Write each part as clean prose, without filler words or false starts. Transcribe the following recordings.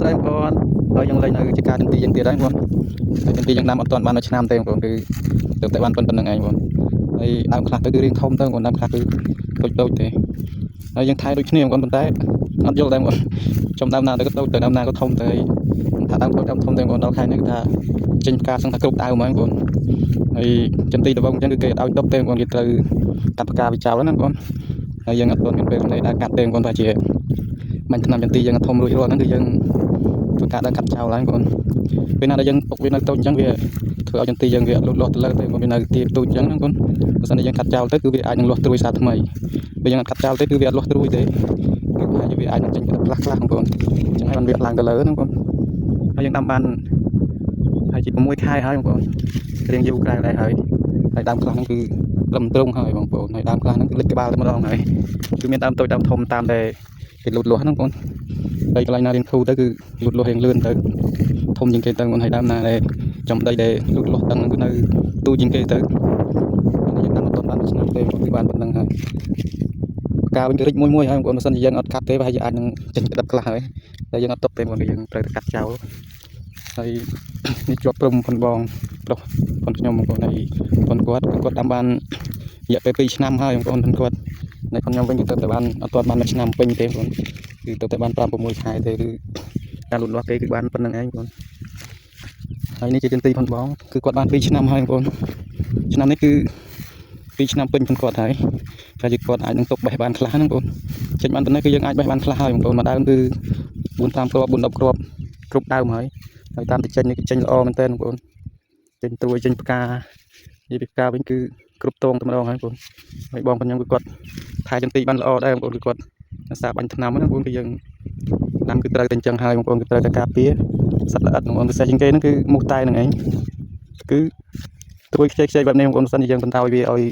ស្ដីបងហើយយើងលេងនៅជាការចន្ទីយើងទៀតហើយបងចន្ទីយើងដាំអត់ទាន់បានមួយឆ្នាំទេបងគឺទៅតែបានប៉ុណ្្នឹងឯងបងហើយដើមខ្លះទៅគឺរៀងធំទៅបងដើមខ្លះគឺតូចទេហើយយើងថែដូចគ្នាបងប៉ុន្តែអត់យល់ដែរបងចំដើមណាទៅក៏តូចទៅដើមណាក៏ធំទៅថាដើមតូចដើមធំទៅបងដល់ខែនេះគឺថាចេញផ្កាសឹងថាគ្រប់ដើមហ្មងបងហើយចន្ទីដបងអញ្ចឹងគឺគេឲ្យតុបទេបងគេត្រូវកាត់ផ្កាវាចោលណាបងហើយយើងអត់ទាន់មានពេលវេលាដើរកាត់ទេបងថាជាបាញ់ឆ្នាំចន្ទីយើងធំរួចរាល់ហ្នឹងគឺយើងធ្វើការដើរកាត់ចោលហើយបងពេលណាដែលយើងពុកវានៅតូចអញ្ចឹងវាធ្វើឲ្យចន្ទីយើងវាលូតលាស់ទៅលើទេបងវានៅទីទូចអញ្ចឹងណាបងបើសិនជាយើងកាត់ចោលទៅគឺវាអាចនឹងលាស់ត្រួយសារថ្មីបើយើងអត់កាត់ចោលទេគឺវាអត់លាស់ត្រួយទេគឺហើយវាអាចនឹងចេញខ្លះបងប្អូនអញ្ចឹងហើយបានវាឡើងទៅលើហ្នឹងបងហើយយើងដាំបានហើយជា6ខែហើយបងប្អូនរៀងយូរក្រៅដែរហើយដើមខ្លះហ្នឹងគឺលំត្រង់ហើយបងប្អូនហើយដើមខ្លះហ្នឹងគឺលិចក្បាលតែម្ដងហើយគឺមានដើមតូចដើមធំតាមតែគេលូតលាស់ហ្នឹងបងប្អូនហើយកន្លែងណារៀងធូរទៅគឺលូតលាស់រៀងលឿនទៅធំជាងគេទៅបងប្អូនហើយដើមណាដែលចំដីដែលលូតលាស់តឹងគឺនៅទូជាងគេទៅយើងដាំអត់ទាន់បានឆ្នាំទេគឺបានប៉ុណ្្នឹងហើយការវិញគឺរិចមួយហើយបងប្អូនបើសិនជាយើងអត់កាត់ទេប្រហែលជាអាចនឹងចេញក្តាប់ខ្លះហើយតែយើងអត់ຕົកទេបងប្អូនយើងត្រូវតែកាត់ចោលហើយនេះជាប់ព្រំផងបងប្រុសផងខ្ញុំបងប្អូនហើយផងគាត់ដាំបានរយៈពេល2ឆ្នាំហើយបងប្អូនគាត់នៅផងខ្ញុំវិញគឺទៅតែបានអត់ទាន់បាន1ឆ្នាំពេញទេបងប្អូនគឺទៅតែបាន5 6ខែទេគឺការលូតលាស់គេគឺបានប៉ុណ្្នឹងឯងបងប្អូនហើយនេះជាចន្ទីផងបងគឺគាត់បាន2ឆ្នាំហើយបងប្អូនឆ្នាំនេះគឺ2ឆ្នាំពេញផងគាត់ហើយតែជាគាត់អាចនឹងຕົកបេះបានខ្លះហ្នឹងបងប្អូនចេញបានប៉ុណ្ណេះគឺយើងអាចបេះបានខ្លះហើយបងប្អូនមួយដើមគឺ4 5 គ្រាប់ 4 10 គ្រាប់គ្រប់ដើមហើយតាមតែចេញនេះគឺចេញល្អមែនទែនបងប្អូនចេញត្រួយចេញផ្កានិយាយពីផ្កាវិញគឺគ្រប់តងតែម្ដងហើយបងប្អូនហើយបងខ្ញុំគឺគាត់ថែចន្ទីបានល្អដែរបងប្អូនគឺគាត់សាបាញ់ថ្នាំហ្នឹងបងប្អូនគឺយើងដាំគឺត្រូវតែអញ្ចឹងហើយបងប្អូនគឺត្រូវតែការពារសត្វល្អិតបងប្អូនពិសេសជាងគេហ្នឹងគឺមូសតែហ្នឹងឯងគឺត្រួយខ្ចីបែបនេះបងប្អូនសិនជាយើងបន្តឲ្យវាឲ្យ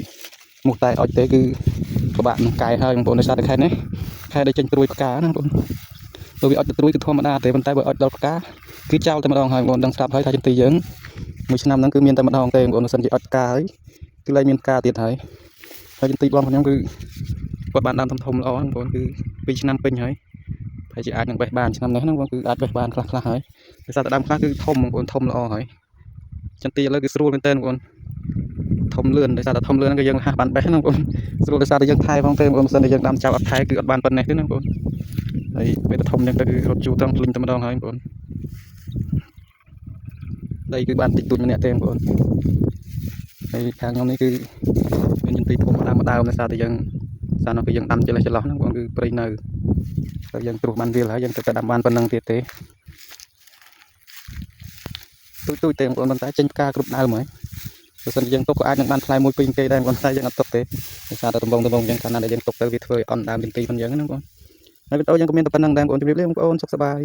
មូសតែអុចទេគឺពិបាកនឹងកែហើយបងប្អូនដោយសារតែខែនេះខែដែលចេញត្រួយផ្កាណាបងប្អូនបើវាអុចទៅត្រួយគឺធម្មតាទេប៉ុន្តែបើអុចដល់ផ្កាគឺចោលតែម្ដងហើយបងប្អូនដឹងស្រាប់ហើយថាចន្ទីយើងមួយឆ្នាំហ្នឹងគឺមានតែម្ដងទេបងប្អូនបើសិនជាអុចផ្កាហើយគឺឡើងមានផ្កាទៀតហើយចន្ទីបងខ្ញុំគឺគាត់បានដាំធំល្អបងប្អូនគឺ2ឆ្នាំពេញហើយហើយជាអាចនឹងបេះបានឆ្នាំនេះហ្នឹងបងគឺអាចបេះបានខ្លះហើយដោយសារតែដើមខ្លះគឺធំបងប្អូនធំល្អហើយចន្ទីឥឡូវគឺស្រួលមែនទែនបងប្អូនធំលឿនដោយសារតែធំលឿនហ្នឹងគឺយើងហាស់បានបេះហ្នឹងបងប្អូនស្រួលដោយសារតែយើងថែផងទេបងប្អូនបើសិនជាយើងដាំចោលអត់ថែគឺអត់បានប៉ុណ្ណេះទេណាបងប្អូនហើយពេលទៅធំអញ្ចឹងទៅគឺរត់ជូរត្រង់ភ្លេញតែម្ដងហើយបងប្អូនដីគឺបានតិចតួចម្នាក់ទេបងប្អូនហើយខាងខ្ញុំនេះគឺមានចន្ទីធំដើមដោយសារតែយើងសារនោះគឺយើងដាំចន្លោះហ្នឹងបងគឺព្រៃនៅហើយយើងត្រួសបានវាលហើយយើងទៅតែដាំបានប៉ុណ្្នឹងទៀតទេទូចទេបងប្អូនប៉ុន្តែចេញផ្កាគ្រប់ដើមហើយបើសិនជាយើងទុកក៏អាចនឹងបានផ្លែមួយពីរគេដែរប៉ុន្តែយើងអត់ទុកទេដោយសារតែដំបងយើងកាលណាដែលយើងទុកទៅវាធ្វើឲ្យអន់ដើមចន្ទីផងយើងហ្នឹងបងហើយវីដេអូយើងក៏មានតែប៉ុណ្្នឹងដែរបងប្អូនជម្រាបលាបងប្អូនសុខសប្បាយ